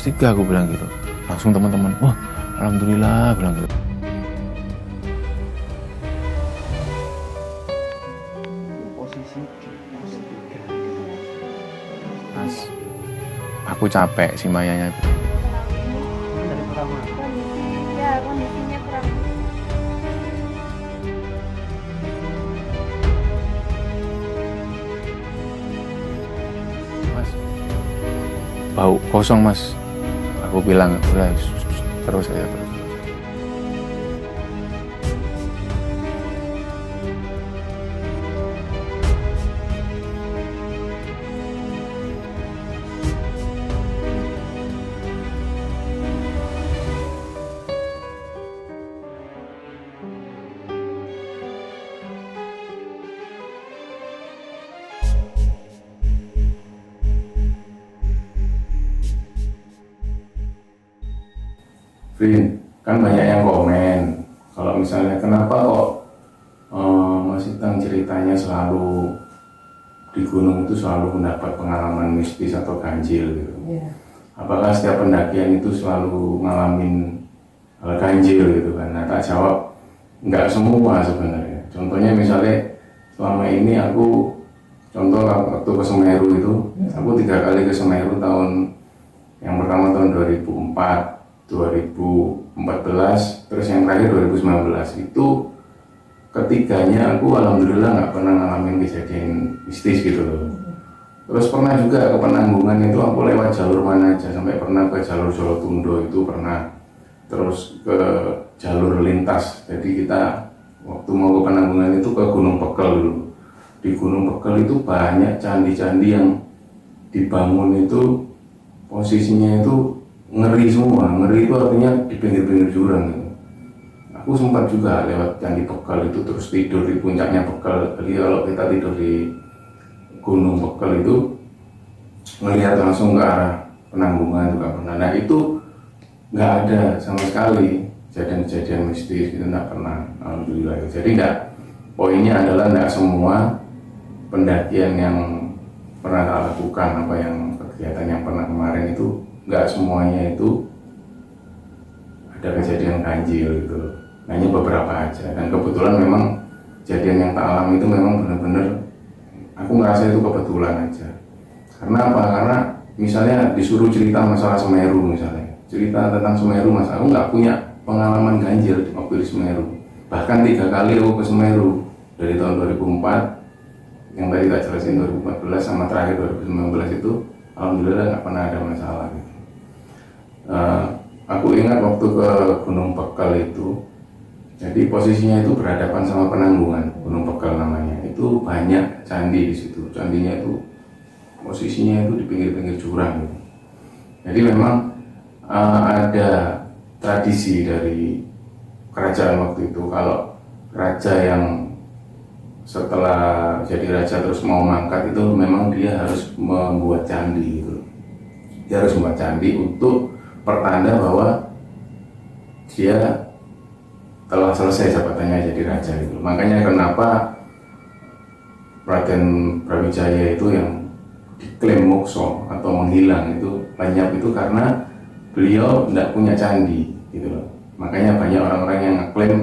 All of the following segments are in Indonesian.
pos 3 aku bilang gitu. Langsung teman-teman, wah alhamdulillah bilang gitu. Mas, aku capek si Mayanya. Kondisinya kurang. Mas, bau kosong mas. Aku bilang udah terus aja terus. Vin, kan banyak yang komen kalau misalnya kenapa kok Mas Itang ceritanya selalu di gunung itu selalu mendapat pengalaman mistis atau ganjil gitu. Iya. Apakah setiap pendakian itu selalu ngalamin hal ganjil gitu kan? Nah tak jawab, nggak semua sebenarnya. Contohnya misalnya selama ini contoh waktu ke Semeru itu, aku 3 kali ke Semeru yang pertama tahun 2004, 2014, terus yang terakhir 2019. Itu ketiganya aku alhamdulillah nggak pernah ngalamin kejadian mistis gitu loh. Terus pernah juga ke Penanggungan itu aku lewat jalur mana aja, sampai pernah ke jalur Jolotundo itu pernah, terus ke jalur lintas. Jadi kita waktu mau ke Penanggungan itu ke Gunung Pekel dulu. Di Gunung Pekel itu banyak candi-candi yang dibangun itu posisinya itu ngeri semua. Ngeri itu artinya di pinggir-pinggir jurang gitu. Aku sempat juga lewat Candi Pekel itu, terus tidur di puncaknya Pekel. Jadi kalau kita tidur di Gunung Pekel itu melihat langsung ke arah Penanggungan juga pernah. Nah itu nggak ada sama sekali kejadian-kejadian mistis itu, nggak pernah, alhamdulillah. Jadi poinnya adalah nggak semua pendakian yang pernah kita lakukan, kegiatan yang pernah kemarin itu, nggak semuanya itu ada kejadian ganjil gitu. Hanya beberapa aja, dan kebetulan memang kejadian yang tak alami itu memang benar-benar aku ngerasa itu kebetulan aja. Karena apa? Karena misalnya disuruh cerita masalah Semeru, misalnya cerita tentang Semeru, mas, aku nggak punya pengalaman ganjil waktu di Semeru. Bahkan 3 kali aku ke Semeru dari tahun 2004 yang tadi tak jelasin, 2014 sama terakhir 2019 itu alhamdulillah nggak pernah ada masalah gitu. Aku ingat waktu ke Gunung Pekel itu, jadi posisinya itu berhadapan sama Penanggungan, Gunung Pekel namanya. Itu banyak candi di situ. Candinya itu posisinya itu di pinggir-pinggir jurang gitu. Jadi memang ada tradisi dari kerajaan waktu itu, kalau raja yang setelah jadi raja terus mau mangkat itu memang dia harus membuat candi gitu. Dia harus membuat candi untuk pertanda bahwa dia telah selesai jabatannya jadi raja gitu. Makanya kenapa Raden Brawijaya itu yang diklaim mokso atau menghilang itu, lenyap itu, karena beliau tidak punya candi gitu loh. Makanya banyak orang-orang yang ngeklaim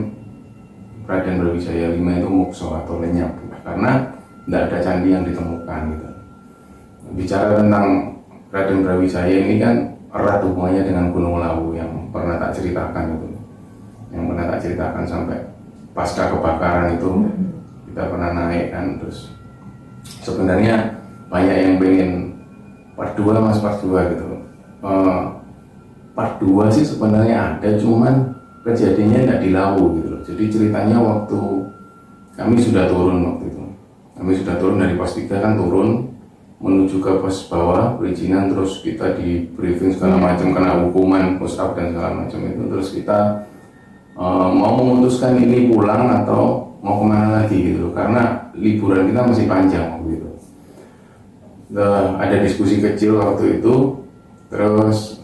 Raden Brawijaya V itu mokso atau lenyap karena tidak ada candi yang ditemukan gitu. Bicara tentang Raden Brawijaya ini kan erat hubungannya dengan Gunung Lawu yang pernah tak ceritakan itu. Yang pernah tak ceritakan sampai pasca kebakaran itu kita pernah naik kan, terus sebenarnya banyak yang pengen part 2 mas, part 2 gitu. Part 2 sih sebenarnya ada, cuman kejadiannya nggak di Lawu gitu loh. Jadi ceritanya waktu kami sudah turun waktu itu, kami sudah turun dari pos 3 kan, turun menuju ke pos bawah perizinan, terus kita di briefing segala macam, kena hukuman push up dan segala macam itu, terus kita mau memutuskan ini pulang atau mau kemana lagi gitu, karena liburan kita masih panjang gitu. Ada diskusi kecil waktu itu, terus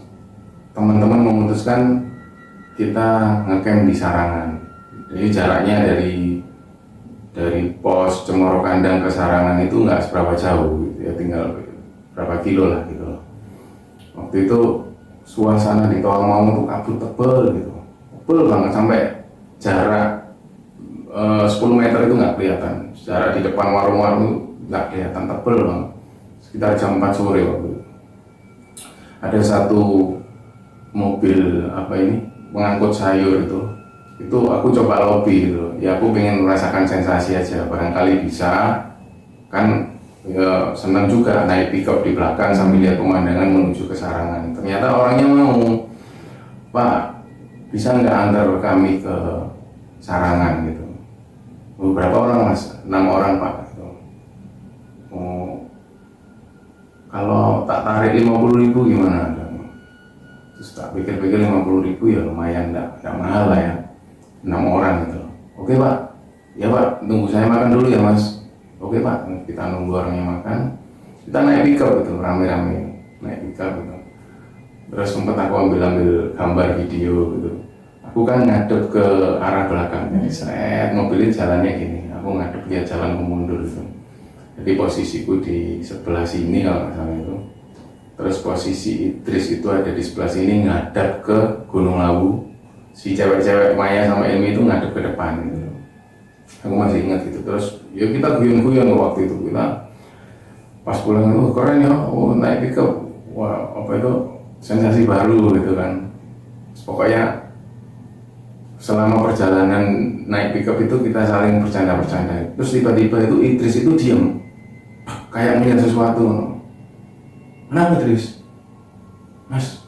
teman-teman memutuskan kita ngecamp di Sarangan. Jadi jaraknya dari pos Cemoro Kandang ke Sarangan itu nggak seberapa jauh gitu ya, tinggal berapa kilo lah gitu. Waktu itu suasana di Tawangmangu tuh kabut tebel gitu, tebel banget sampai jarak 10 meter itu nggak kelihatan, jarak di depan warung-warung nggak kelihatan, tebel banget. Sekitar jam 4 sore waktu itu ada satu mobil apa ini pengangkut sayur itu aku coba lobby gitu ya, aku pengen merasakan sensasi aja, barangkali bisa kan ya, senang juga naik pickup di belakang sambil lihat pemandangan menuju ke Sarangan. Ternyata orangnya mau, Pak bisa nggak antar kami ke Sarangan gitu. Beberapa orang Mas, 6 orang Pak gitu. Kalau tak tarik 50.000 gimana? Terus tak pikir-pikir 50.000 ya lumayan, enggak mahal lah ya, 6 orang gitu. Oke Pak, ya Pak, tunggu saya makan dulu ya Mas. Oke Pak, kita nunggu orangnya makan, kita naik pickup gitu, rame-rame naik pickup gitu. Terus sempat aku ambil gambar video gitu. Aku kan ngadep ke arah belakang, jadi seret mobilnya jalannya gini, aku ngadep dia jalan kemundur gitu. Jadi posisiku di sebelah sini kalau nggak salah itu. Terus posisi Idris itu ada di sebelah sini ngadep ke Gunung Lawu. Si cewek-cewek Maya sama Ilmi itu ngadep ke depan gitu. Aku masih ingat gitu. Terus ya kita guyon-guyon waktu itu, kita pas pulang itu keren ya, oh naik pickup, wah apa itu sensasi baru gitu kan. Pokoknya selama perjalanan naik pickup itu kita saling bercanda-bercanda. Terus tiba-tiba itu Idris itu diem, kayak melihat sesuatu. Kenapa Idris? Mas,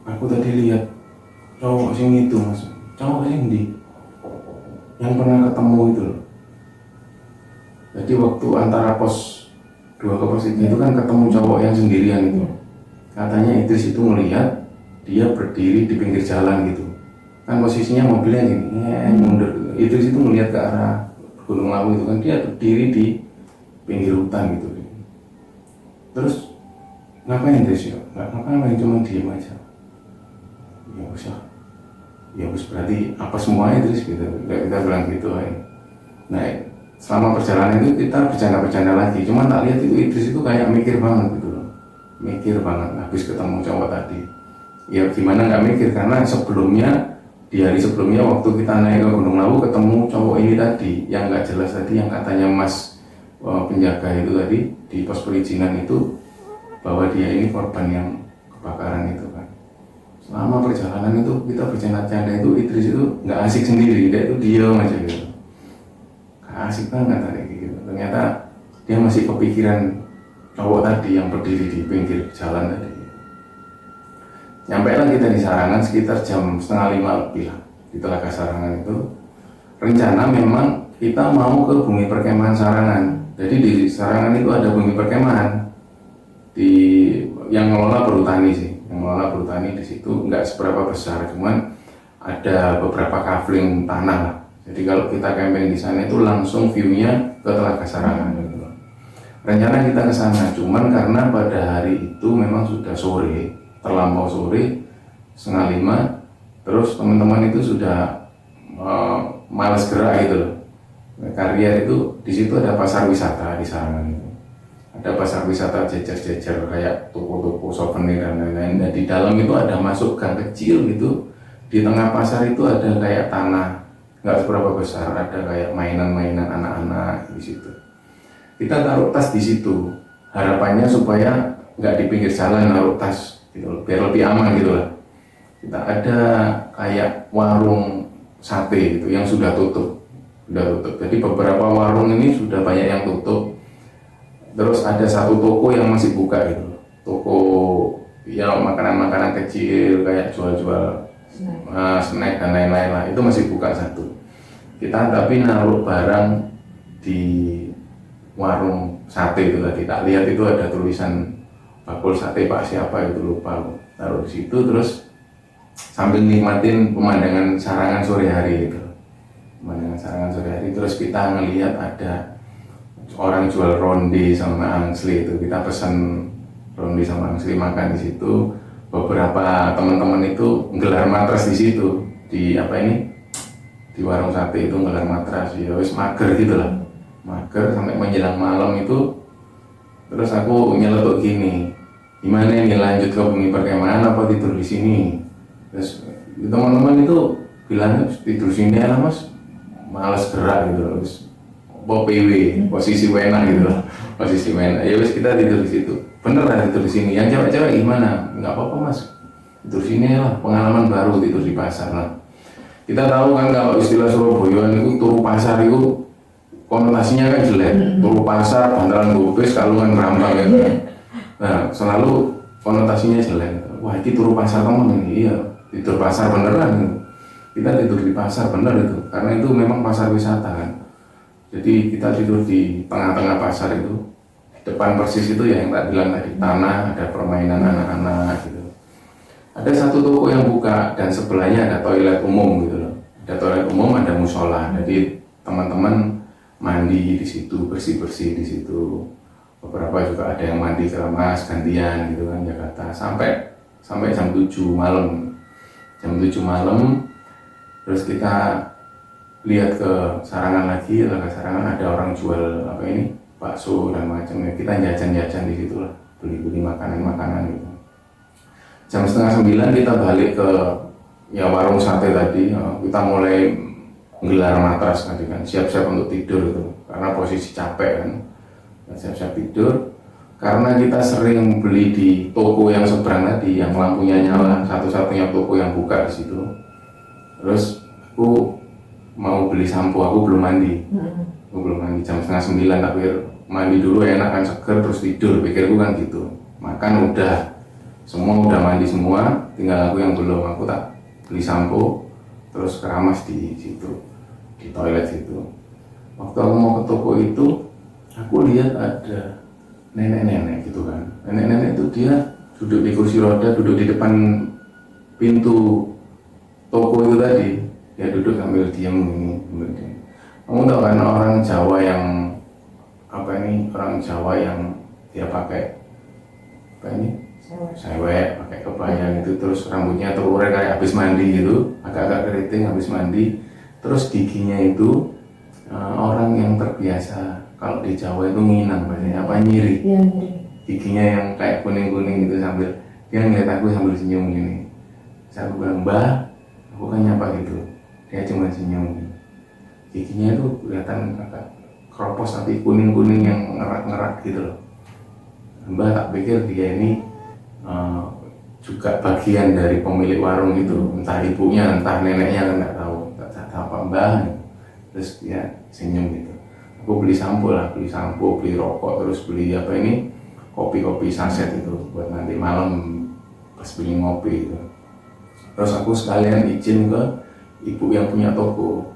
aku tadi lihat cowok sing itu Mas, cowok sing di yang pernah ketemu itu loh. Jadi waktu antara pos 2 ke pos 3 itu kan ketemu cowok yang sendirian itu. Katanya Idris itu melihat dia berdiri di pinggir jalan gitu. Kan posisinya mobilnya gini, mundur. Idris itu melihat ke arah Gunung Lawu itu kan, dia berdiri di pinggir hutan gitu. Terus ngapain Idris ya? Nggak ngapain, cuma diem aja. Ya usah. Ya us berarti apa semua Idris gitu. Kita bilang gitu aja. Nah, selama perjalanan itu kita bercanda-bercanda lagi. Cuman tak lihat itu Idris itu kayak mikir banget gitu loh. Mikir banget habis ketemu cowok tadi. Ya gimana nggak mikir, karena sebelumnya di hari sebelumnya waktu kita naik ke Gunung Lawu ketemu cowok ini tadi yang nggak jelas tadi, yang katanya Mas penjaga itu tadi di pos perizinan itu, bahwa dia ini korban yang kebakaran itu kan. Selama perjalanan itu kita bercanda-canda itu Idris itu nggak asik sendiri, dia itu diam aja gitu, nggak asik banget tadi gitu. Ternyata dia masih kepikiran cowok tadi yang berdiri di pinggir jalan tadi. Nyampe lah kita di Sarangan sekitar jam 4:30 lebih lah di Telaga Sarangan itu. Rencana memang kita mau ke bumi perkemahan Sarangan. Jadi di Sarangan itu ada bumi perkemahan di yang ngelola Perhutani sih, yang ngelola Perhutani di situ nggak seberapa besar, cuman ada beberapa kafling tanah lah. Jadi kalau kita camping di sana itu langsung view-nya ke Telaga Sarangan gitu. Rencana kita ke sana, cuman karena pada hari itu memang sudah sore, terlampau sore, 4:30, terus teman-teman itu sudah malas gerak gitu loh. Karya itu di situ ada pasar wisata di Sarangan itu. Ada pasar wisata jejer-jejer kayak toko-toko souvenir dan lain-lain. Dan di dalam itu ada masuk gang kecil gitu. Di tengah pasar itu ada kayak tanah nggak seberapa besar, ada kayak mainan-mainan anak-anak di situ. Kita taruh tas di situ. Harapannya supaya nggak di pinggir jalan naruh tas gitu, biar lebih aman gitu lah. Kita ada kayak warung sate gitu yang sudah tutup. Jadi beberapa warung ini sudah banyak yang tutup. Terus ada satu toko yang masih buka gitu. Toko ya makanan-makanan kecil kayak jual-jual snack dan lain-lain lah. Itu masih buka satu. Kita tapi naruh barang di warung sate itu tadi. Tak lihat itu ada tulisan bakul sate Pak siapa itu lupa. Taruh di situ terus sambil nikmatin pemandangan Sarangan sore hari gitu. Pemandangan Sarangan sore hari, terus kita ngelihat ada orang jual ronde sama angsli itu. Kita pesan ronde sama angsli makan di situ. Beberapa teman-teman itu nggelar matras di situ, di apa ini, di warung sate itu nggelar matras. Ya wis mager gitu lah, mager sampai menjelang malam itu. Terus aku nyeletuk gini, gimana ini, lanjut ke bumi perkemahan apa tidur di sini. Terus teman-teman itu bilangnya tidur sini ya mas, males gerak gitu loh. Terus apa PW, posisi wena gitu loh, posisi wena. Ya wes kita tidur di situ. Bener lah tidur di sini. Yang cewek-cewek gimana? Nggak apa-apa mas, tidur sini lah, pengalaman baru tidur di pasar lah. Kita tahu kan kalau istilah Surabaya itu turu pasar itu konotasinya kan jelek. Turu pasar, bantaran gobes, kalungan rambang gitu. Nah selalu konotasinya jelek. Wah ini turu pasar teman ini, iya tidur pasar beneran gitu. Kita tidur di pasar bener itu, karena itu memang pasar wisata kan. Jadi kita tidur di tengah-tengah pasar itu, depan persis itu ya yang tak bilang tadi, tanah, ada permainan anak-anak gitu. Ada satu toko yang buka dan sebelahnya ada toilet umum gitu loh. Ada toilet umum, ada musola. Jadi teman-teman mandi di situ, bersih-bersih di situ. Beberapa juga ada yang mandi keramas gantian gitu kan Jakarta sampai jam 7 malam. Jam 7 malam terus kita lihat ke Sarangan lagi, ke Sarangan ada orang jual apa ini, bakso dan macamnya. Kita jajan-jajan di situ lah, beli-beli makanan-makanan gitu. Jam setengah 9 kita balik ke ya warung sate tadi. Kita mulai menggelar matras tadi kan, siap-siap untuk tidur gitu, karena posisi capek kan. Kita siap-siap tidur karena kita sering beli di toko yang seberang tadi, yang lampunya nyala, satu-satunya toko yang buka di situ. Terus aku mau beli sampo, aku belum mandi. Aku belum mandi, jam setengah 9, tak pikir mandi dulu enak kan, seger terus tidur, pikirku kan gitu. Makan udah, semua udah mandi semua, tinggal aku yang belum. Aku tak beli sampo, terus keramas di situ, di toilet situ. Waktu aku mau ke toko itu, aku lihat ada nenek-nenek gitu kan. Nenek-nenek itu dia duduk di kursi roda, duduk di depan pintu toko itu tadi. Dia duduk sambil diam ini. Kamu tahu kan orang Jawa yang apa ini, orang Jawa yang dia pakai apa ini, sewek, pakai kebaya gitu, terus rambutnya terurai kayak habis mandi gitu, agak-agak keriting habis mandi. Terus giginya itu orang yang terbiasa kalau di Jawa itu nginang, bahasanya apa, nyiri. Ya, Giginya yang kayak kuning-kuning gitu, sambil dia ngeliat aku sambil senyum gini. Terus aku bilang, mbah, aku kan nyapa gitu. Dia cuma senyum. Giginya itu kelihatan agak keropos tapi kuning-kuning yang ngerak-ngerak gitu loh. Mbak tak pikir dia ini juga bagian dari pemilik warung itu, entah ibunya, entah neneknya, kan nggak tahu. Tak tahu apa mbak. Terus dia senyum gitu. Aku beli sampo lah, beli sampo, beli rokok, terus beli apa ini, kopi-kopi saset itu buat nanti malam pas beli ngopi gitu. Terus aku sekalian izin ke ibu yang punya toko.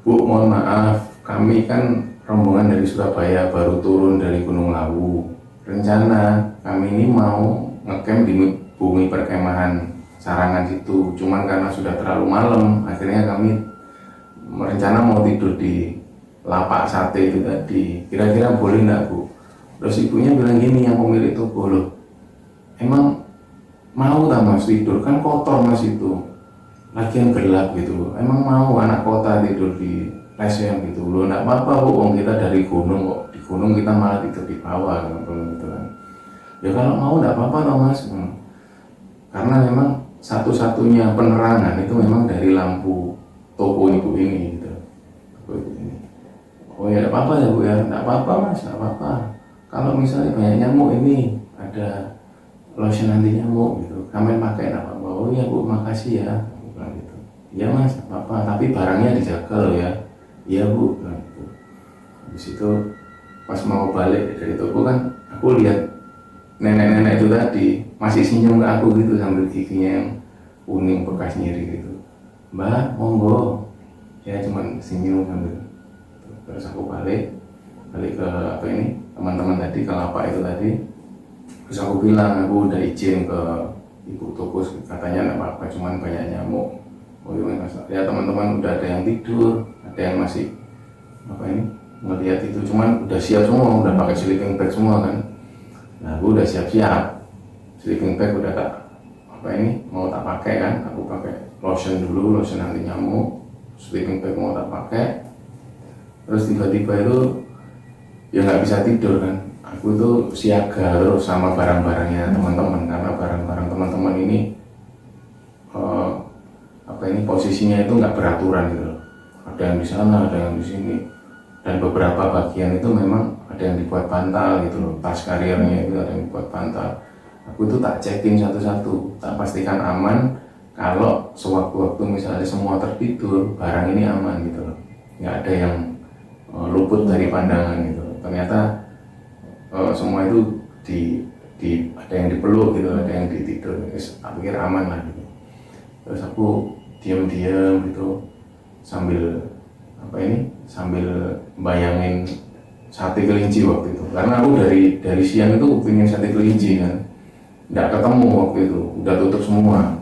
Bu, mohon maaf, kami kan rombongan dari Surabaya, baru turun dari Gunung Lawu. Rencana kami ini mau ngecamp di bumi perkemahan Sarangan situ. Cuman karena sudah terlalu malam, akhirnya kami merencana mau tidur di lapak sate itu tadi. Kira-kira boleh nggak Bu? Terus ibunya bilang gini, yang pemilik toko, loh, emang mau tak mas tidur? Kan kotor mas itu, lagian gelap gitu. Emang mau anak kota tidur di lesen gitu? Loh enggak apa-apa Bu, wong kita dari gunung kok. Di gunung kita malah tidur di bawah gitu kan. Ya kalau mau enggak apa-apa toh mas. Karena memang satu-satunya penerangan itu memang dari lampu toko ibu ini gitu. Toko ibu ini. Oh ya enggak apa-apa ya Bu ya, enggak apa-apa mas, enggak apa-apa. Kalau misalnya banyak nyamuk ini, ada lotion anti nyamuk gitu, kami pakai enggak apa-apa. Oh ya Bu, makasih ya. Gitu. Iya mas, apa, tapi barangnya dijaga loh ya. Iya Bu, gitu. Habis itu pas mau balik dari toko kan, aku lihat nenek-nenek itu tadi masih senyum ke aku gitu sambil giginya yang kuning bekas nyiri gitu. Mbak, monggo. Ya cuman senyum sambil. Terus aku balik ke apa ini, teman-teman tadi, ke lapak itu tadi. Terus aku bilang, aku udah izin ke ibu toko, katanya enggak apa-apa, cuman banyak nyamuk. Oh iya mas, ya teman-teman udah ada yang tidur, ada yang masih apa ini ngeliat itu, cuman udah siap semua, udah pakai sleeping bag semua kan. Nah aku udah siap-siap, sleeping bag udah tak apa ini mau tak pakai kan, aku pakai lotion dulu, lotion anti nyamuk, sleeping bag mau tak pakai. Terus tiba-tiba itu ya nggak bisa tidur kan, aku tuh siaga terus sama barang-barangnya teman-teman, karena barang-barang teman-teman ini eh, apa ini posisinya itu nggak beraturan gitu loh. Ada yang di sana, ada yang di sini, dan beberapa bagian itu memang ada yang dibuat bantal gitu loh. Tas karirnya itu ada yang dibuat bantal. Aku itu tak cekin satu-satu, tak pastikan aman. Kalau sewaktu-waktu misalnya semua tertidur, barang ini aman gitu loh, nggak ada yang luput dari pandangan gitu loh. Ternyata semua itu ada yang dipeluk gitu, ada yang ditidur. Tak pikir aman lah gitu. Terus aku diam-diam gitu sambil bayangin sate kelinci waktu itu, karena aku dari siang itu pengen sate kelinci kan, nggak ketemu waktu itu, udah tutup semua.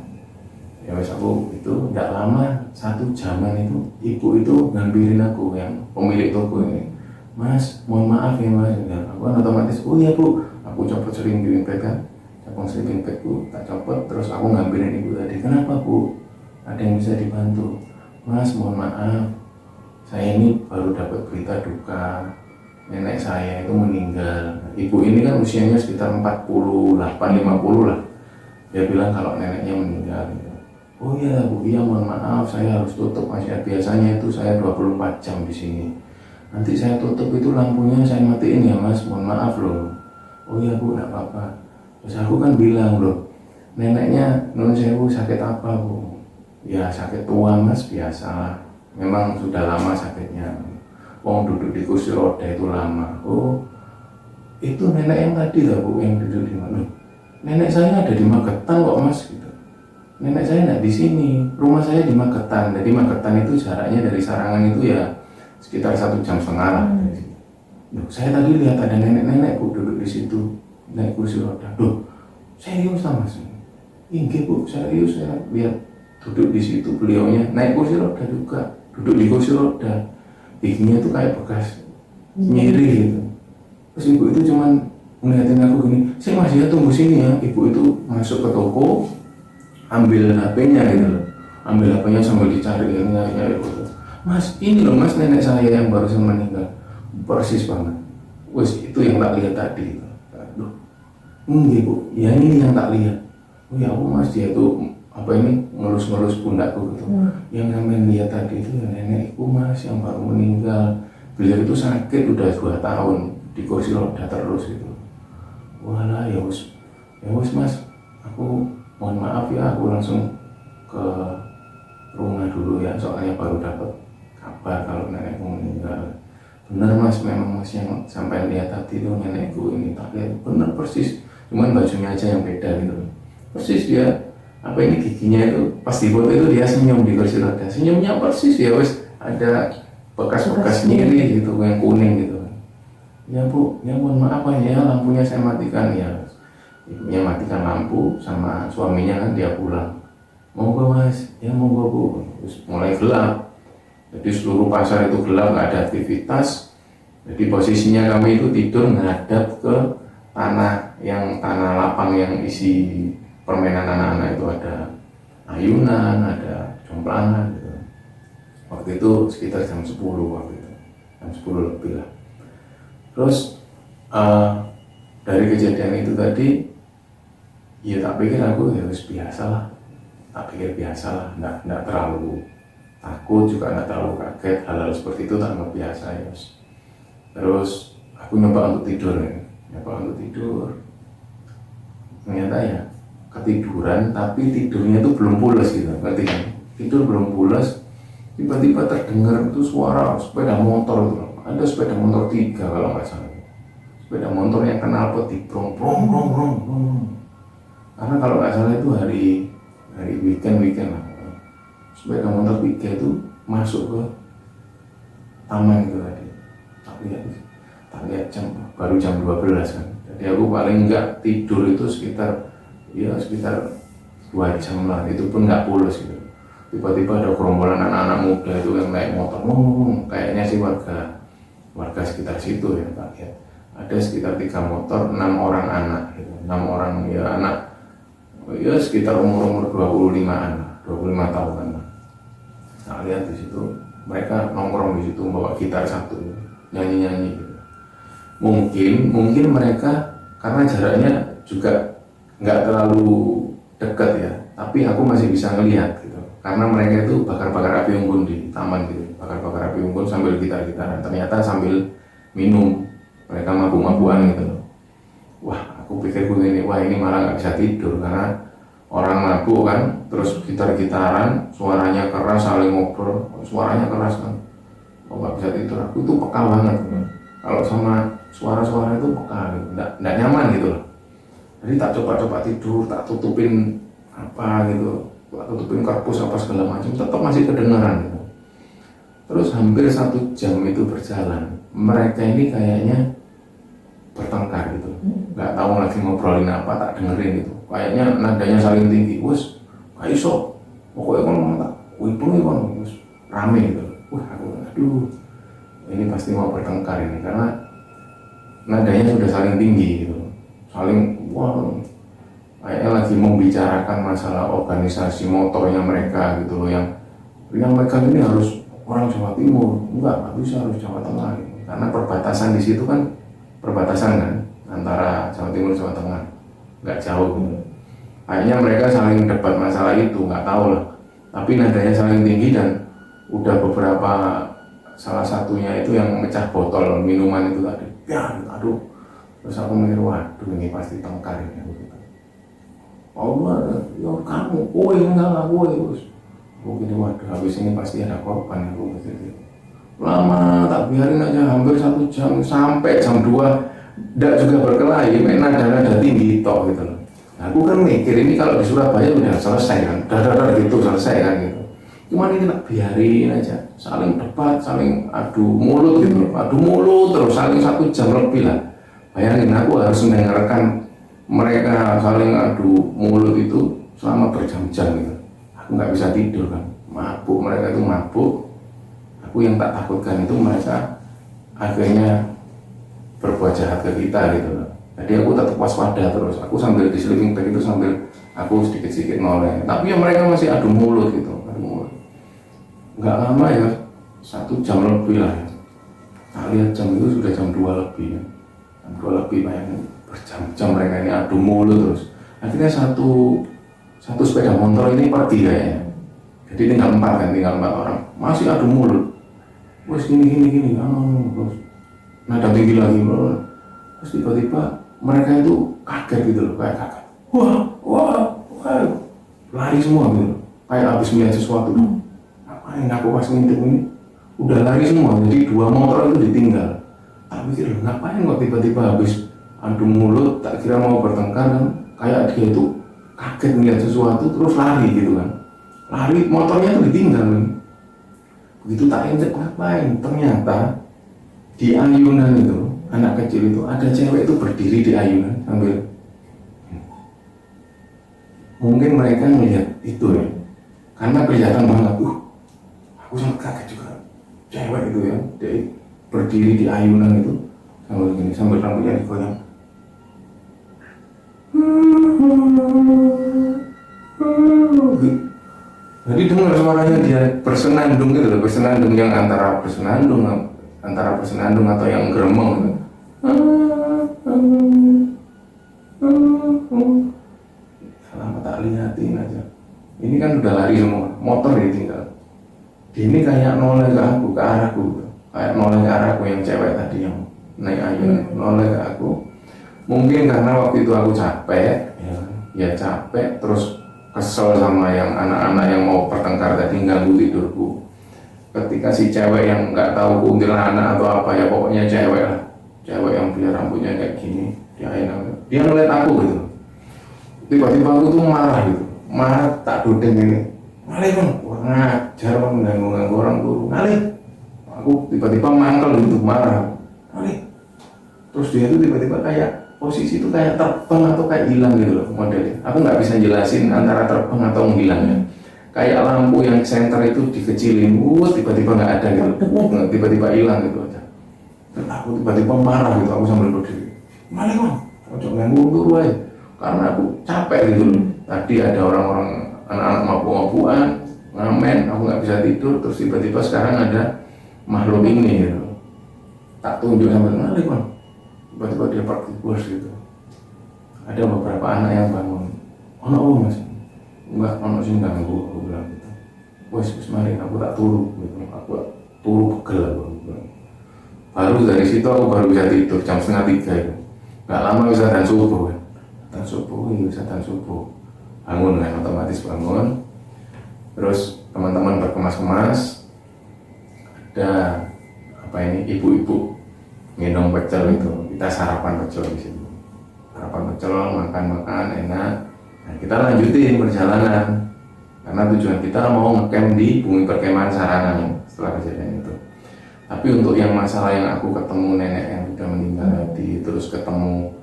Ya wes, aku itu nggak lama, 1 jaman itu ibu itu ngambilin aku, yang pemilik toko ini, "Mas, mohon maaf ya mas." Dan aku kan otomatis, "Oh iya bu." Aku copot sering pet kan, sering petku tak copot, terus aku ngambilin ibu tadi. "Kenapa bu? Ada yang bisa dibantu?" "Mas, mohon maaf, saya ini baru dapat berita duka, nenek saya itu meninggal." Ibu ini kan usianya sekitar 48-50 lah. Dia bilang kalau neneknya meninggal. "Oh iya bu, iya mohon maaf, saya harus tutup mas ya. Biasanya itu saya 24 jam di sini. Nanti saya tutup itu lampunya saya matiin ya mas, mohon maaf loh." "Oh iya bu, enggak apa-apa." Terus aku kan bilang, "Loh, neneknya non sewu sakit apa bu?" "Ya sakit tua mas, biasa. Memang sudah lama sakitnya. Wong duduk di kursi roda itu lama." "Oh, itu nenek yang tadi lah bu, yang duduk di mana?" "Nenek saya ada di Magetan kok mas." Gitu. "Nenek saya nggak di sini, rumah saya di Magetan." Jadi Magetan itu jaraknya dari Sarangan itu ya sekitar 1,5 jam lah. "Loh, saya tadi lihat ada nenek-nenek bu duduk di situ, naik kursi roda." "Loh, serius lah mas?" "Inggih bu, serius, saya lihat duduk di situ, beliaunya naik kursi roda juga, duduk di kursi roda, giginya tuh kayak bekas nyeri gitu." Terus ibu itu cuman ngeliatin aku gini, "Saya masih ya tunggu sini ya." Ibu itu masuk ke toko, ambil HP-nya gitu loh, ambil HP-nya sambil dicari nyari foto. "Mas, ini loh mas nenek saya yang barusan meninggal." Persis banget. Wes itu yang tak lihat tadi. Aduh, enggak bu, ya ini yang tak lihat. "Oh ya bu mas, dia tuh apa ini ngelus-ngelus pundakku gitu. Yang namanya lihat tadi itu ya nenekku mas yang baru meninggal. Beliau itu sakit udah 2 tahun di kursi roda terus gitu." Walah, ya wes mas, aku mohon maaf ya, aku langsung ke rumah dulu ya, soalnya baru dapat kabar kalau nenekku meninggal. "Bener mas, memang mas yang sampai lihat tadi itu nenekku ini." Tak lihat bener persis, cuman bajunya aja yang beda gitu. Persis dia apa ini giginya itu pas di foto itu dia senyum di kursi roda, senyumnya persis ya wes, ada bekas-bekas nyeri gitu yang kuning gitu. "Ya bu, ya mohon maaf ya, lampunya saya matikan ya." Ibunya matikan lampu sama suaminya kan dia pulang. "Monggo mas." "Ya monggo bu." Terus mulai gelap, jadi seluruh pasar itu gelap, nggak ada aktivitas. Jadi posisinya kami itu tidur menghadap ke tanah lapang yang isi permainan anak-anak, itu ada ayunan, ada jomplangan gitu. Waktu itu sekitar jam 10 waktu itu, jam 10 lebih lah. Terus dari kejadian itu tadi, ya tak pikir aku ya harus biasa lah, nggak terlalu takut juga nggak terlalu kaget, hal-hal seperti itu tak anggap biasa ya. Terus aku nyoba untuk tidur, ternyata ya ketiduran, tapi tidurnya tuh belum pulas gitu, ngerti kan? Tidur belum pulas, tiba-tiba terdengar itu suara sepeda motor itu, ada sepeda motor 3 kalau nggak salah. Sepeda motor yang knalpot di brong. Karena kalau nggak salah itu hari weekend lah. Sepeda motor 3 itu masuk ke taman itu tadi. Tak lihat baru jam 12 kan. Jadi aku paling nggak tidur itu sekitar 2 jam lah. Itu pun nggak pulas gitu. Tiba-tiba ada gerombolan anak-anak muda itu yang naik motor, kayaknya sih warga sekitar situ ya, tak lihat. Ada sekitar 3 motor, 6 orang anak gitu. 6 orang ya anak ya sekitar umur 25 tahunan lah. Nah, lihat di situ mereka nongkrong di situ bawa gitar 1, nyanyi gitu. Mungkin mereka karena jaraknya juga nggak terlalu dekat ya, tapi aku masih bisa ngelihat gitu. Karena mereka itu bakar-bakar api unggun di taman gitu, bakar-bakar api unggun sambil gitar-gitaran. Ternyata sambil minum, mereka mabuk-mabukan gitu loh. Wah, aku pikir begini, wah ini malah nggak bisa tidur karena orang mabuk kan, terus gitar-gitaran, suaranya keras, saling ngobrol, suaranya keras kan. Oh nggak bisa tidur, aku tuh peka banget kan. Kalau sama suara-suara itu peka gitu, nggak nyaman gitu loh. Jadi tak coba-coba tidur, tak tutupin apa gitu, tak tutupin karpus apa segala macam, tetap masih kedengaran gitu. Terus hampir 1 jam itu berjalan, mereka ini kayaknya bertengkar gitu, nggak tahu lagi ngobrolin apa, tak dengerin gitu. Kayaknya nadanya saling tinggi, wes, kayak iso, pokoknya kan tak, wibung kan, wes rame gitu. Wah aku, aduh, ini pasti mau bertengkar ini karena nadanya sudah saling tinggi gitu, saling wah, kayaknya lagi membicarakan masalah organisasi motornya mereka gitu loh, yang mereka ini harus orang Jawa Timur, enggak bisa, harus Jawa Tengah gitu. Karena perbatasan di situ kan perbatasan kan antara Jawa Timur Jawa Tengah, nggak jauh gitu. Kayaknya mereka saling debat masalah itu, nggak tahu lah, tapi nadanya saling tinggi dan udah beberapa, salah satunya itu yang mecah botol minuman itu tadi ya, aduh. Terus aku mikir, waduh ini pasti tengkar ini gitu. Oh ya kamu, enggak lah terus aku gini, waduh habis ini pasti ada korban, aku mikir gitu. Lama tak biarin aja, hampir 1 jam, sampai jam 2 tidak juga berkelahi, nada-nada tinggi toh gitu loh. Aku kan mikir ini kalau di Surabaya udah selesai kan, dadar gitu selesai kan gitu. Cuman ini tak biarin aja, saling debat, saling adu mulut gitu loh, adu mulut terus saling 1 jam lebih lah. Bayangin aku harus mendengarkan mereka saling adu mulut itu selama berjam-jam gitu. Aku nggak bisa tidur kan, mabuk, mereka itu mabuk. Aku yang tak takutkan itu mereka akhirnya berbuat jahat ke kita gitu loh. Jadi aku tetap waspada terus. Aku sambil di sleeping bag itu sambil aku sedikit-sedikit noleh. Tapi ya mereka masih adu mulut gitu, adu mulut. Nggak lama ya, 1 jam lebih lah ya. Nah, lihat jam itu sudah jam 2 lebih ya. Jam 2 lebih, bayangin berjam-jam mereka ini adu mulut terus. Akhirnya satu sepeda motor ini pergi kayaknya. Jadi tinggal 4 kan, tinggal 4 orang. Masih adu mulut. Wes gini, terus nada tinggi lagi, terus tiba-tiba mereka itu kaget gitu loh, kayak kaget, wah, lari semua gitu, kayak habis melihat sesuatu. Ngapain aku pas ngintip ini, udah lari semua, jadi 2 motor itu ditinggal. Tak pikir loh, ngapain kok tiba-tiba habis adu mulut, tak kira mau bertengkar kan, kayak dia itu kaget melihat sesuatu terus lari gitu kan, lari motornya itu ditinggal kan. Begitu tak injek, ngapain? Ternyata di ayunan itu, anak kecil itu, ada cewek itu berdiri di ayunan sambil, mungkin mereka melihat itu ya, karena kelihatan banget, aku sangat kaget juga, cewek itu ya, dia berdiri di ayunan itu sambil gini, sambil rambutnya digoyang. Jadi dengar suaranya dia bersenandung gitu loh, bersenandung yang antara bersenandung atau yang geremeng gitu. Lama tak lihatin aja. Ini kan udah lari semua, motor ditinggal. Ini kayak noleh ke aku, ke arahku gitu. Kayak noleh ke arahku yang cewek tadi yang naik ayun, noleh ke aku. Mungkin karena waktu itu aku capek, ya capek, terus kesel sama yang anak-anak yang mau bertengkar tadi ganggu tidurku. Ketika si cewek yang nggak tahu kuntilanak atau apa ya, pokoknya cewek lah, cewek yang punya rambutnya kayak gini, dia ngeliat aku gitu. Tiba-tiba aku tuh marah gitu, marah tak dudeng ini, ngalih bang, kurang ajar bang, ganggu orang tuh, ngalih. Aku tiba-tiba mangkel gitu, marah, ngalih. Terus dia tuh tiba-tiba kayak posisi itu kayak terbang atau kayak hilang gitu loh modelnya. Aku nggak bisa jelasin antara terbang atau menghilangnya. Kayak lampu yang senter itu dikecilin, tiba-tiba nggak ada gitu, tiba-tiba hilang gitu aja. Dan aku tiba-tiba marah gitu, aku sambil berdiri, malah bang, ojo ganggu dulu aja, karena aku capek gitu loh. Tadi ada orang-orang anak-anak mabuk-mabukan, ngamen, aku nggak bisa tidur, terus tiba-tiba sekarang ada makhluk ini gitu. Tak tunjuk sambil malah bang. tiba-tiba dia pergi bos gitu. Ada beberapa anak yang bangun, oh mas, enggak ono sing ganggu, aku bilang gitu. Wes mari aku tak turu gitu, aku turu pegel aku bilang. Baru dari situ aku baru bisa tidur jam 2:30 itu. Nggak lama bisa dan subuh kan. Dan subuh, bisa dan subuh. Bangun kan, otomatis bangun. Terus teman-teman berkemas-kemas. Ada apa ini, ibu-ibu minum pecel itu. Kita sarapan pecel di situ. Sarapan pecel, makan-makan enak. Nah, kita lanjutin perjalanan. Karena tujuan kita mau ngecamp di Bumi Perkemahan Sarangan setelah kejadian itu. Tapi untuk yang masalah yang aku ketemu nenek yang sudah meninggal tadi, terus ketemu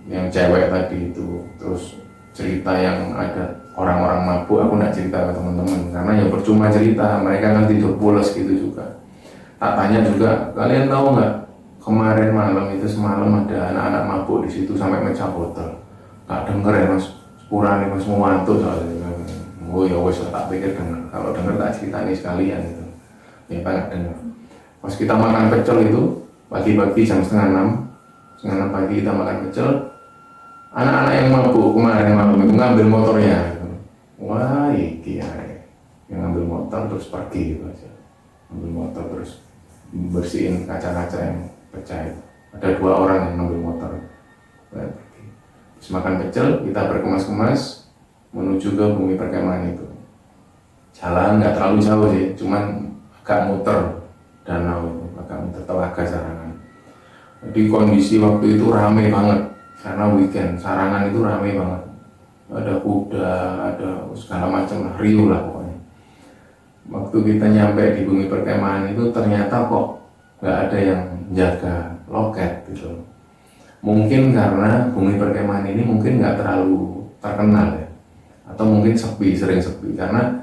yang cewek tadi itu, terus cerita yang ada orang-orang mabuk, aku nggak cerita ke teman-teman karena ya percuma cerita, mereka kan tidur pules gitu juga. Tak tanya juga, kalian tahu nggak kemarin malam itu semalam ada anak-anak mabuk di situ sampai mecah botol. Nggak denger ya mas, sepurane mas mau ngantuk soalnya. Oh ya wes tak pikir denger, kalau denger tak cerita nih sekalian gitu. Ya nggak denger. Pas kita makan pecel itu pagi-pagi jam 5:30 pagi kita makan pecel, anak-anak yang mabuk kemarin malam itu ngambil motornya gitu. Wah iki ya, yang ngambil motor terus pergi gitu aja, ngambil motor terus bersihin kaca-kaca yang pecah itu. Ada 2 orang yang ngambil motor pergi. Terus makan pecel, kita berkemas-kemas menuju ke Bumi Perkemahan itu. Jalan nggak terlalu jauh sih, cuman agak muter danau itu, agak muter Telaga Sarangan. Jadi kondisi waktu itu ramai banget karena weekend. Sarangan itu ramai banget, ada kuda, ada segala macam lah, riuh lah pokoknya. Waktu kita nyampe di Bumi Perkemahan itu ternyata kok nggak ada yang jaga loket gitu. Mungkin karena Bumi Perkemahan ini mungkin nggak terlalu terkenal ya, atau mungkin sepi, sering sepi karena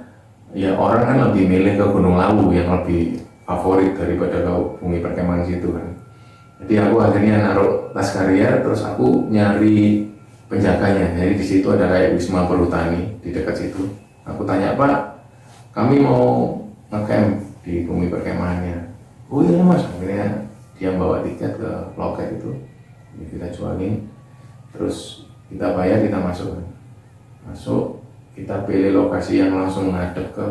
ya orang kan lebih milih ke Gunung Lawu yang lebih favorit daripada ke Bumi Perkemahan situ kan. Jadi aku akhirnya naruh tas karier, terus aku nyari penjaganya. Jadi di situ ada kayak Wisma Perhutani di dekat situ. Aku tanya, Pak, kami mau ngecamp di Bumi Perkemahannya. Oh iya mas, akhirnya dia bawa tiket ke loket itu, kita jualin, terus kita bayar, kita masuk. Kita pilih lokasi yang langsung ngadep ke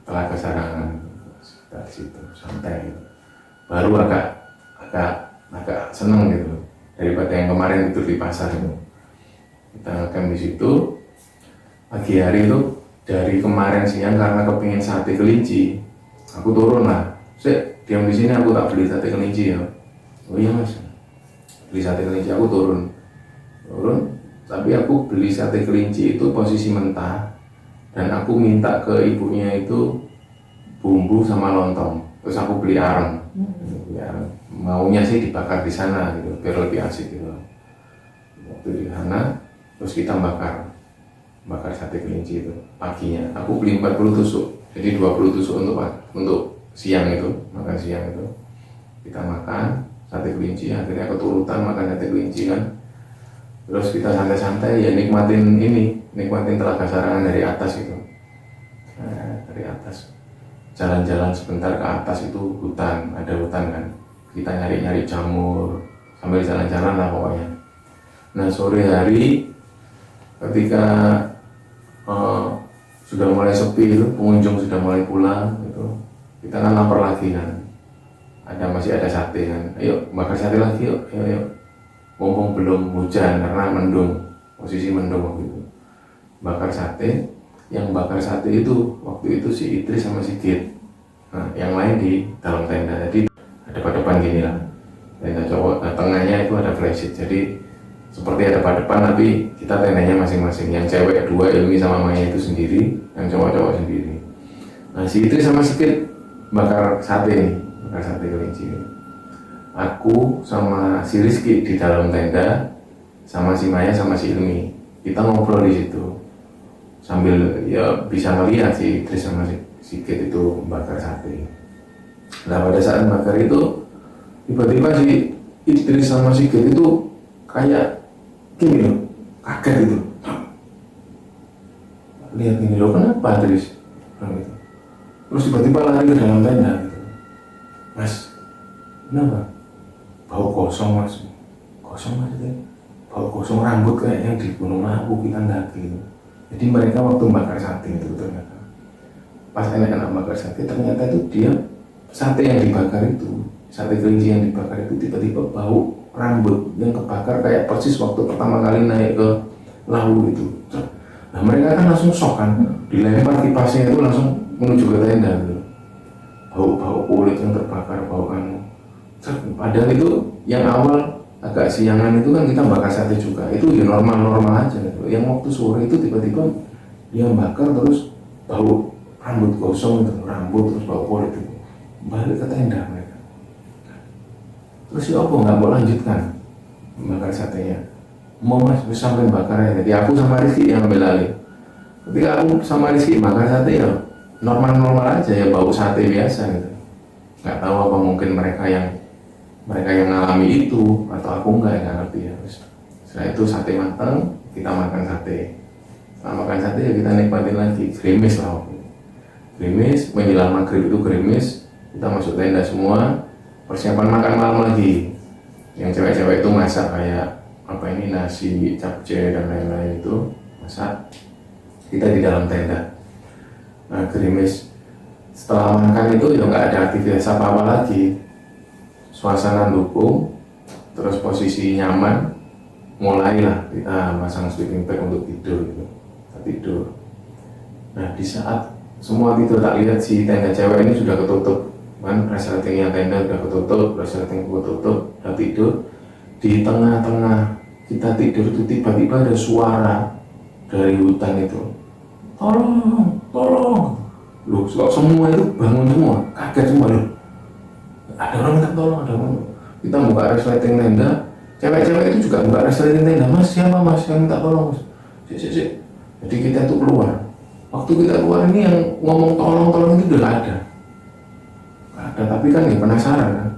Telaga Sarangan. Kita di situ santai gitu. Baru agak seneng gitu daripada yang kemarin tidur di pasar itu. Kita ngecamp di situ. Pagi hari itu dari kemarin siang karena kepingin sate kelinci, aku turun lah. Diam di sini, aku tak beli sate kelinci ya. Oh iya mas, beli sate kelinci, aku turun. Tapi aku beli sate kelinci itu posisi mentah, dan aku minta ke ibunya itu bumbu sama lontong. Terus aku beli areng, maunya sih dibakar di sana gitu, biar lebih asik gitu. Waktu di sana, terus kita bakar sate kelinci itu paginya. Aku beli 40 tusuk, jadi 20 tusuk untuk siang itu, makan siang itu. Kita makan sate kelinci, akhirnya keturutan makan sate kelinci kan. Terus kita santai-santai ya nikmatin Telaga Sarangan dari atas itu. Nah, dari atas jalan-jalan sebentar ke atas itu hutan, ada hutan kan. Kita nyari-nyari jamur sambil jalan-jalan lah pokoknya. Nah sore hari ketika sudah mulai sepi itu, pengunjung sudah mulai pulang gitu, kita kan lapar lagi kan. Masih ada sate kan. Ayo bakar sate lagi yuk, ayo. Mumpung belum hujan karena mendung, posisi mendung waktu itu. Bakar sate, yang bakar sate itu waktu itu si Idris sama si Git. Nah, yang lain di dalam tenda. Jadi ada depan gini lah, tenda cowok. Nah, tengahnya itu ada flysheet. Jadi seperti ada depan tapi kita tendanya masing-masing. Yang cewek 2, Ilmi sama Maya itu sendiri, yang cowok-cowok sendiri. Nah, si Idris sama si Git bakar sate kelinci. Aku sama si Rizky di dalam tenda, sama si Maya sama si Ilmi, kita ngobrol di situ sambil ya bisa ngelihat si Idris sama si Kit itu bakar sate. Nah pada saat bakar itu tiba-tiba si Idris sama si Kit itu kayak gini loh, kaget gitu. Lihat gini loh, kenapa Idris? Gitu. Terus tiba-tiba lari ke dalam tenda gitu. Mas, kenapa? Bau bau gosong mas, gosong maksudnya bau gosong rambut kayak yang di Gunung Lawu kita ndaki. Jadi mereka waktu bakar sate itu ternyata pas anak-anak bakar sate ternyata itu dia sate yang dibakar itu, sate kelinci yang dibakar itu tiba-tiba bau rambut yang kebakar kayak persis waktu pertama kali naik ke Lawu itu. Nah mereka kan langsung shock kan, dilempar kipasnya itu langsung menuju ke tenda gitu. Bau kulit yang terbakar, bau anu. Padahal itu yang awal agak siangan itu kan kita bakar sate juga, itu ya normal-normal aja gitu. Yang waktu sore itu tiba-tiba dia bakar terus bau rambut gosong itu, rambut terus bau kulit itu. Balik ke tenda mereka. Terus ya apa nggak mau lanjutkan bakar satenya? Mau mas, bisa sampai bakar ya. Jadi aku sama Rizky yang ambil alih. Ketika aku sama Rizky bakar sate ya normal-normal aja ya, bau sate biasa gitu. Nggak tahu apa mungkin mereka yang ngalami itu atau aku nggak ngerti ya. Setelah itu sate matang, kita makan sate. Setelah makan sate ya kita nikmatin lagi, gerimis lah waktu itu. Gerimis, menjelang maghrib itu gerimis, kita masuk tenda semua, persiapan makan malam lagi. Yang cewek-cewek itu masak kayak apa ini, nasi, capcay dan lain-lain itu masak. Kita di dalam tenda. Nah gerimis, setelah makan itu ya nggak ada aktivitas apa-apa lagi. Suasana dukung, terus posisi nyaman, mulailah kita masang sleeping bag untuk tidur gitu. Kita tidur. Nah di saat semua tidur tak lihat si tenda cewek ini sudah ketutup, kan resletingnya tenda sudah ketutup, resleting ketutup, sudah tidur. Di tengah-tengah kita tidur itu tiba-tiba ada suara dari hutan itu, tolong, tolong. Loh, kok semua itu bangun semua, kaget semua loh. Ada orang minta tolong, ada orang. Kita buka resleting tenda, cewek-cewek itu juga buka resleting tenda. Mas, siapa mas yang minta tolong mas? Sik. Jadi kita itu keluar. Waktu kita keluar ini yang ngomong tolong itu udah gak ada. Gak ada, tapi kan ya penasaran kan.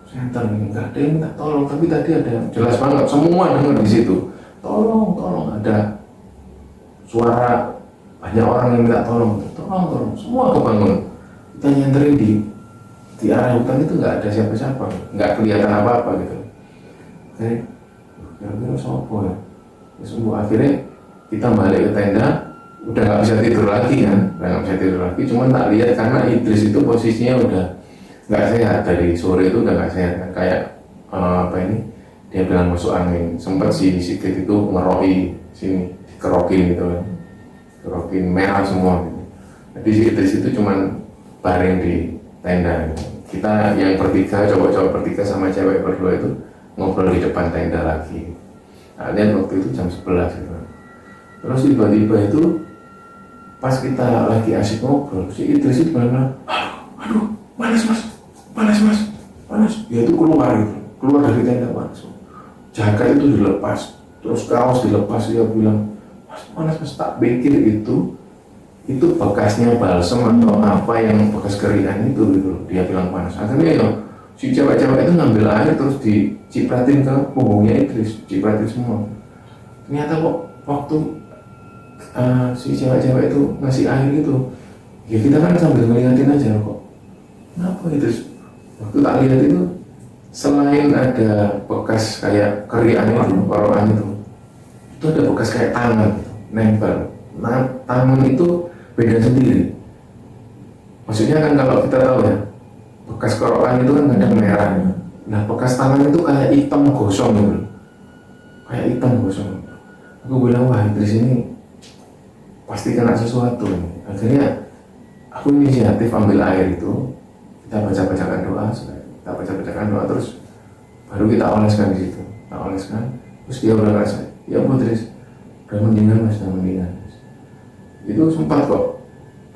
Center ini nggak ada yang minta tolong, tapi tadi ada, jelas banget semua dengar di situ. Tolong, ada suara banyak orang yang minta tolong, semua kebangun. Kita nyenterin di arah hutan itu nggak ada siapa-siapa, nggak kelihatan apa-apa gitu. Oke, kira-kira sopo ya. Semua akhirnya kita balik ke tenda, udah nggak bisa tidur lagi kan, cuman tak lihat karena Idris itu posisinya udah nggak sehat, dari sore itu udah nggak sehat kan, kayak dia bilang masuk angin, sempat si Sigit itu ngeroi sini, dikerokin gitu kan, kerokin merah semua gitu. Jadi si Idris itu cuman baring di tenda gitu. Kita yang bertiga, cowok-cowok bertiga sama cewek berdua itu ngobrol di depan tenda lagi. Nah, lihat waktu itu jam 11 gitu. Terus tiba-tiba itu pas kita lagi asik ngobrol, si Idris itu bilang, aduh, panas. Dia itu keluar dari tenda panas. Jaket itu dilepas, terus kaos dilepas. Dia bilang, panas, tak pikir itu bekasnya balsem atau apa yang bekas keringan itu gitu. Dia bilang panas. Akhirnya ya si cewek-cewek itu ngambil air terus dicipratin ke punggungnya Idris, cipratin semua. Ternyata kok waktu si cewek-cewek itu ngasih air itu, ya kita kan sambil ngeliatin aja kok. Kenapa Idris? Waktu tak lihat itu, selain ada bekas kayak keringan itu, korokan itu ada bekas kayak tangan gitu, nempel. Nah, tangan itu beda sendiri. Maksudnya kan kalau kita tahu ya, bekas korokan itu kan kadang merah. Nah, bekas tangan itu kayak hitam gosong gitu. Kayak hitam gosong. Aku bilang, wah Idris ini pasti kena sesuatu. Akhirnya aku inisiatif ambil air itu, kita baca-bacakan doa, terus baru kita oleskan di situ. Terus dia udah ngerasa, ya Idris, udah mendingan mas. Itu sempat kok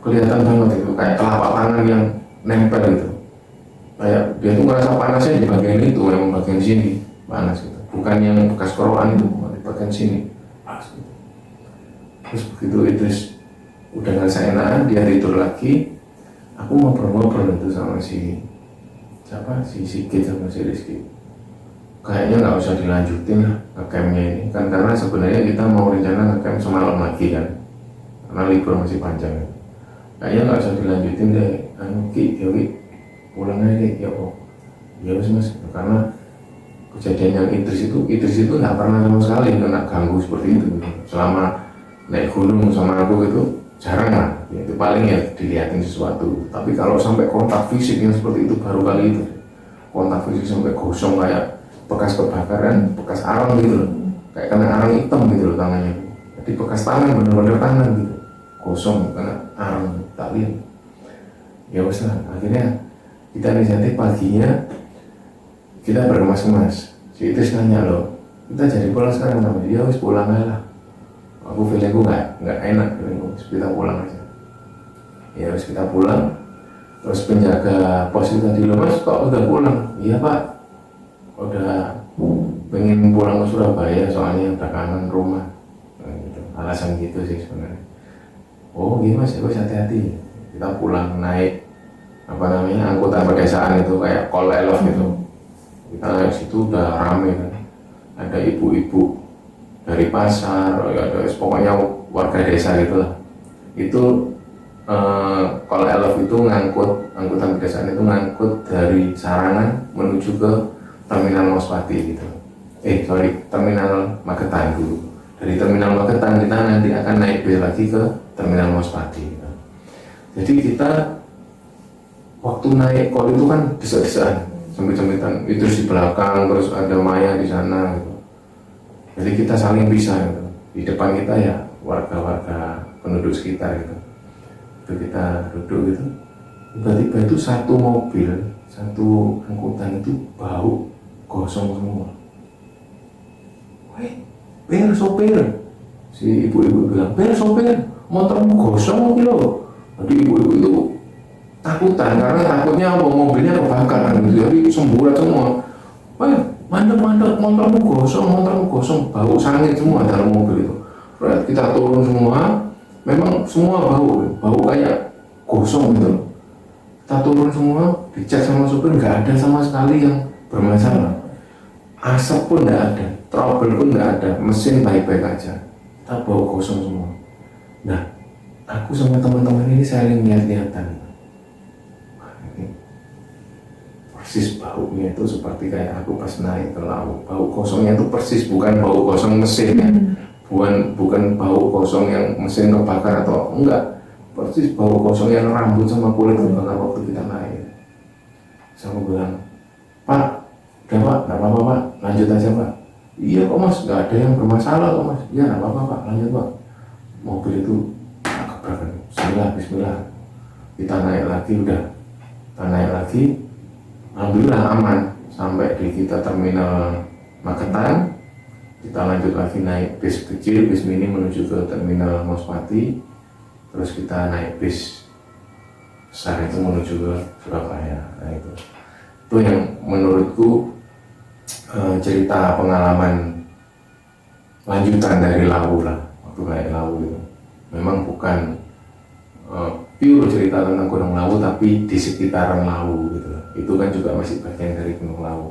kelihatan banget itu, kayak telapak tangan yang nempel gitu. Kayak dia tuh ngerasa panasnya di bagian itu, yang bagian sini panas gitu. Bukan yang bekas korokan itu, di bagian sini panas gitu. Terus begitu Idris udah ngerasa enakan, dia tidur lagi. Aku ngobrol itu sama si Sigit sama si Rizky. Kayaknya nggak usah dilanjutin lah ngecampnya ini kan, karena sebenarnya kita mau rencana ngecamp semalam lagi kan, karena libur masih panjang. Kayaknya nggak usah dilanjutin deh. Ki pulang aja deh ya kok. Ya mas, karena kejadian yang Idris itu nggak pernah sama sekali kena ganggu seperti itu gitu. Selama naik gunung sama aku itu jarang lah, itu paling ya dilihatin sesuatu. Tapi kalau sampai kontak fisik yang seperti itu baru kali itu, kontak fisik sampai gosong kayak bekas kebakaran, bekas arang gitu loh, kayak kena arang hitam gitu loh tangannya. Jadi bekas tangan, bener-bener tangan gitu, gosong kena arang. Tak lihat, ya wes lah, akhirnya kita inisiatif paginya kita berkemas-kemas. Si Idris nanya loh, kita jadi pulang sekarang namanya, dia wes pulang aja lah. Aku feelingku nggak enak, feelingku kita pulang aja. Ya wes kita pulang. Terus penjaga pos itu tadi, loh mas kok udah pulang? Iya pak, udah pengen pulang ke Surabaya soalnya udah kangen rumah. Nah, gitu. Alasan gitu sih sebenarnya. Oh gini mas, ya wes hati-hati. Kita pulang naik apa namanya angkutan pedesaan itu kayak Call Elf gitu. Kita naik situ udah rame kan, ada ibu-ibu dari pasar, ada pokoknya warga desa gitu lah. Itu Call Elf itu angkutan pedesaan itu ngangkut dari Sarangan menuju ke Terminal Mospati gitu. Terminal Magetan dulu. Dari Terminal Magetan kita nanti akan naik bis lagi ke Terminal Mospati gitu. Jadi kita waktu naik call itu kan desa-desaan, sempit-sempitan, itu di belakang, terus ada Maya di sana gitu. Jadi kita saling pisah gitu. Di depan kita ya warga-warga penduduk sekitar gitu. Itu kita duduk gitu. Tiba-tiba itu satu mobil, satu angkutan itu bau gosong semua. Weh, ber sopir. Si ibu-ibu bilang, ber sopir, motormu gosong gitu loh. Jadi ibu-ibu itu takutan karena takutnya mobilnya kebakaran gitu, jadi semburat semua. Wah, mandek motormu gosong, bau sangit semua dalam mobil itu. Kita turun semua, memang semua bau kayak gosong gitu. Kita turun semua, dicek sama supir, nggak ada sama sekali yang bermasalah. Asap pun nggak ada, trouble pun nggak ada, mesin baik-baik aja. Kita bau gosong semua. Nah, aku sama teman-teman ini saling lihat-lihatan. Persis baunya itu seperti kayak aku pas naik ke laut. Bau kosongnya itu persis, bukan bau kosong mesin ya, bukan bau kosong yang mesin kebakar atau enggak, persis bau kosong yang rambut sama kulit kebakar waktu kita naik. Saya bilang, Pak, udah Pak, nggak apa-apa Pak, lanjut aja Pak. Iya kok Mas, nggak ada yang bermasalah kok Mas. Iya nggak apa-apa Pak, lanjut Pak. Mobil itu kebakar. Bismillah. Kita naik lagi. Alhamdulillah aman sampai di kita terminal Magetan. Kita lanjut lagi naik bis kecil, bis mini menuju ke terminal Mospati. Terus kita naik bis besar itu menuju ke Surabaya. Nah itu yang menurutku cerita pengalaman lanjutan dari Lawu lah, waktu naik Lawu itu. Memang bukan pure cerita tentang Gunung Lawu, tapi di sekitaran Lawu gitu. Itu kan juga masih bagian dari Gunung Lawu.